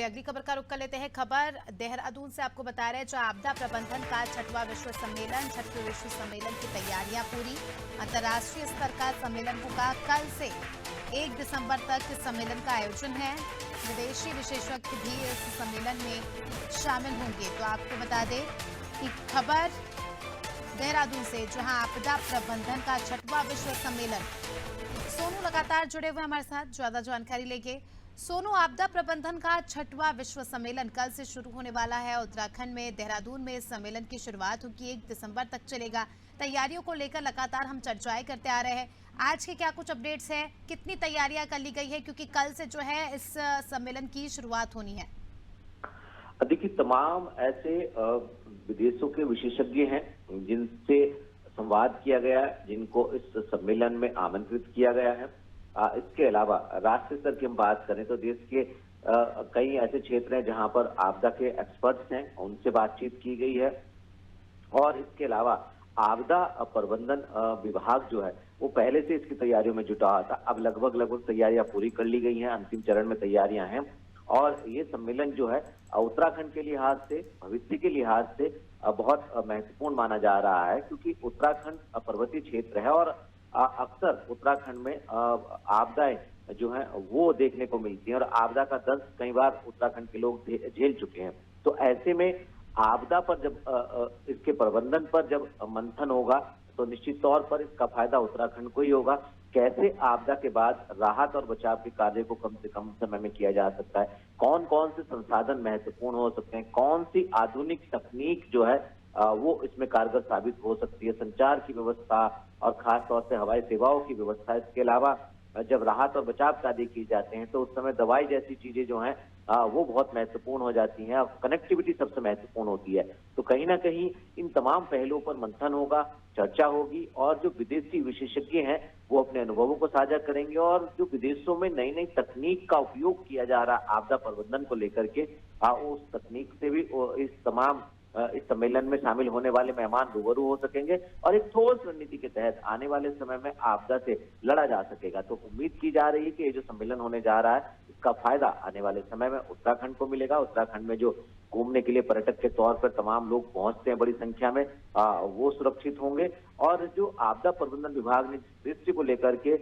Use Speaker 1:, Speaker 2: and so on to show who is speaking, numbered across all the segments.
Speaker 1: अगली खबर का रुख कर लेते हैं। खबर देहरादून से आपको बता रहे हैं, जो आपदा प्रबंधन का 6वां विश्व सम्मेलन, 6वें विश्व सम्मेलन की तैयारियां पूरी। अंतर्राष्ट्रीय स्तर का सम्मेलन होगा। कल से 1 दिसंबर तक इस सम्मेलन का आयोजन है। विदेशी विशेषज्ञ भी इस सम्मेलन में शामिल होंगे। तो आपको बता दें कि खबर देहरादून से, जहां आपदा प्रबंधन का 6वां विश्व सम्मेलन, सोनू लगातार जुड़े हुए हमारे साथ, ज्यादा जानकारी लेंगे। सोनू, आपदा प्रबंधन का 6वां विश्व सम्मेलन कल से शुरू होने वाला है। उत्तराखंड में देहरादून में इस सम्मेलन की शुरुआत होगी, 1 दिसंबर तक चलेगा। तैयारियों को लेकर लगातार हम चर्चाएं करते आ रहे हैं। आज के क्या कुछ अपडेट्स हैं, कितनी तैयारियां कर ली गई है, क्योंकि कल से जो है इस सम्मेलन की शुरुआत होनी है?
Speaker 2: देखिए, तमाम ऐसे विदेशों के विशेषज्ञ हैं जिनसे संवाद किया गया है, जिनको इस सम्मेलन में आमंत्रित किया गया है। इसके अलावा राष्ट्रीय स्तर की हम बात करें तो देश के कई ऐसे क्षेत्र हैं जहां पर आपदा के एक्सपर्ट्स हैं, उनसे बातचीत की गई है। और इसके अलावा आपदा प्रबंधन विभाग जो है वो पहले से इसकी तैयारियों में जुटा हुआ था। अब लगभग तैयारियां पूरी कर ली गई हैं, अंतिम चरण में तैयारियां हैं। और ये सम्मेलन जो है उत्तराखंड के लिहाज से, भविष्य के लिहाज से बहुत महत्वपूर्ण माना जा रहा है, क्योंकि उत्तराखंड पर्वतीय क्षेत्र है और अक्सर उत्तराखंड में आपदाएं जो है वो देखने को मिलती हैं और आपदा का दर्द कई बार उत्तराखंड के लोग झेल चुके हैं। तो ऐसे में आपदा पर जब इसके प्रबंधन पर जब मंथन होगा तो निश्चित तौर पर इसका फायदा उत्तराखंड को ही होगा। कैसे आपदा के बाद राहत और बचाव के कार्य को कम से कम समय में किया जा सकता है, कौन कौन से संसाधन महत्वपूर्ण हो सकते हैं, कौन सी आधुनिक तकनीक जो है वो इसमें कारगर साबित हो सकती है, संचार की व्यवस्था और खास तौर से हवाई सेवाओं की व्यवस्था। इसके अलावा जब राहत और बचाव कार्य किए जाते हैं तो उस समय दवाई जैसी चीजें जो हैं वो बहुत महत्वपूर्ण हो जाती हैं और कनेक्टिविटी सबसे महत्वपूर्ण होती है। तो कहीं ना कहीं इन तमाम पहलुओं पर मंथन होगा, चर्चा होगी और जो विदेशी विशेषज्ञ हैं वो अपने अनुभवों को साझा करेंगे और जो विदेशों में नई नई तकनीक का उपयोग किया जा रहा है आपदा प्रबंधन को लेकर के, उस तकनीक से भी इस सम्मेलन में शामिल होने वाले मेहमान रूबरू हो सकेंगे और एक ठोस रणनीति के तहत आने वाले समय में आपदा से लड़ा जा सकेगा। तो उम्मीद की जा रही है कि ये जो सम्मेलन होने जा रहा है इसका फायदा आने वाले समय में उत्तराखंड को मिलेगा। उत्तराखंड में जो घूमने के लिए पर्यटक के तौर पर तमाम लोग पहुंचते हैं बड़ी संख्या में, वो सुरक्षित होंगे। और जो आपदा प्रबंधन विभाग ने जिस दृष्टि को लेकर के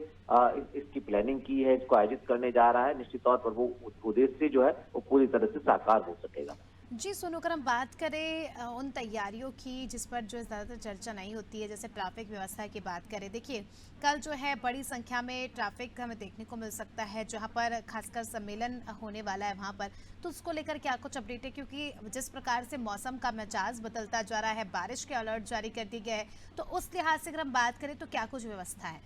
Speaker 2: इसकी प्लानिंग की है, इसको आयोजित करने जा रहा है, निश्चित तौर पर वो उद्देश्य जो है वो पूरी तरह से साकार हो सकेगा।
Speaker 1: जी सोनू, अगर हम बात करें उन तैयारियों की जिस पर जो ज़्यादातर चर्चा नहीं होती है, जैसे ट्रैफिक व्यवस्था की बात करें, देखिए कल जो है बड़ी संख्या में ट्रैफिक हमें देखने को मिल सकता है, जहां पर खासकर सम्मेलन होने वाला है वहां पर। तो उसको लेकर क्या कुछ अपडेट है, क्योंकि जिस प्रकार से मौसम का मिजाज बदलता जा रहा है, बारिश के अलर्ट जारी कर दिए गए, तो उस लिहाज से अगर हम बात करें तो क्या कुछ व्यवस्था है?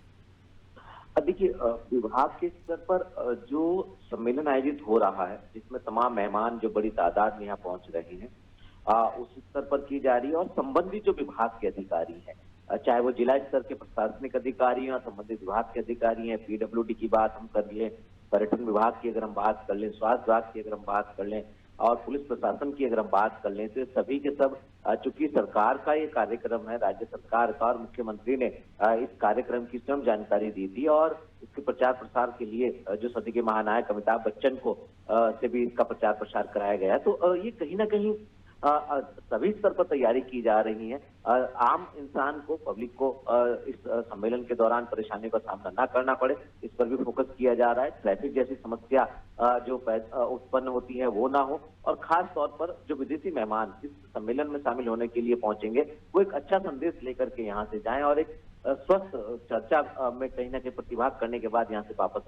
Speaker 2: देखिए, विभाग के स्तर पर जो सम्मेलन आयोजित हो रहा है जिसमें तमाम मेहमान जो बड़ी तादाद में यहाँ पहुंच रहे हैं, उस स्तर पर की जा रही है। और संबंधित जो विभाग के अधिकारी हैं, चाहे वो जिला स्तर के प्रशासनिक अधिकारी हैं, संबंधित विभाग के अधिकारी हैं, पीडब्ल्यूडी की बात हम कर लें, पर्यटन विभाग की अगर हम बात कर लें, स्वास्थ्य विभाग की अगर हम बात कर लें और पुलिस प्रशासन की अगर हम बात कर लें, तो सभी के सब, चूंकि सरकार का ये कार्यक्रम है, राज्य सरकार का, और मुख्यमंत्री ने इस कार्यक्रम की स्वयं जानकारी दी थी और इसके प्रचार प्रसार के लिए जो सदी के महानायक अमिताभ बच्चन को से भी इसका प्रचार प्रसार कराया गया। तो ये कहीं ना कहीं सभी स्तर पर तैयारी की जा रही है। आम इंसान को, पब्लिक को इस सम्मेलन के दौरान परेशानियों का सामना ना करना पड़े, इस पर भी फोकस किया जा रहा है। ट्रैफिक जैसी समस्या जो उत्पन्न होती है वो ना हो, और खास तौर पर जो विदेशी मेहमान इस सम्मेलन में शामिल होने के लिए पहुंचेंगे वो एक अच्छा संदेश लेकर के यहाँ से जाएं और एक स्वस्थ चर्चा में कहीं ना कहीं प्रतिभाग करने के बाद यहाँ से वापस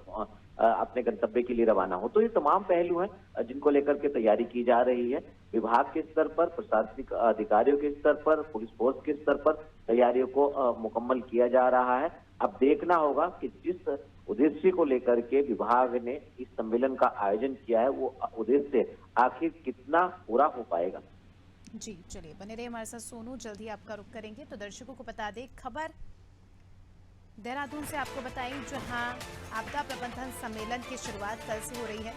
Speaker 2: अपने गंतव्य के लिए रवाना हो। तो ये तमाम पहलू हैं जिनको लेकर के तैयारी की जा रही है। विभाग के स्तर पर, प्रशासनिक अधिकारियों के स्तर पर, पुलिस फोर्स के स्तर पर तैयारियों को मुकम्मल किया जा रहा है। अब देखना होगा कि जिस उद्देश्य को लेकर के विभाग ने इस सम्मेलन का आयोजन किया है वो उद्देश्य आखिर कितना पूरा हो पाएगा।
Speaker 1: जी चलिए, बने रहिए हमारे साथ सोनू, जल्द ही आपका रुख करेंगे। तो दर्शकों को बता दें, खबर देहरादून से आपको बताएं, जहां आपदा प्रबंधन सम्मेलन की शुरुआत कल से हो रही है।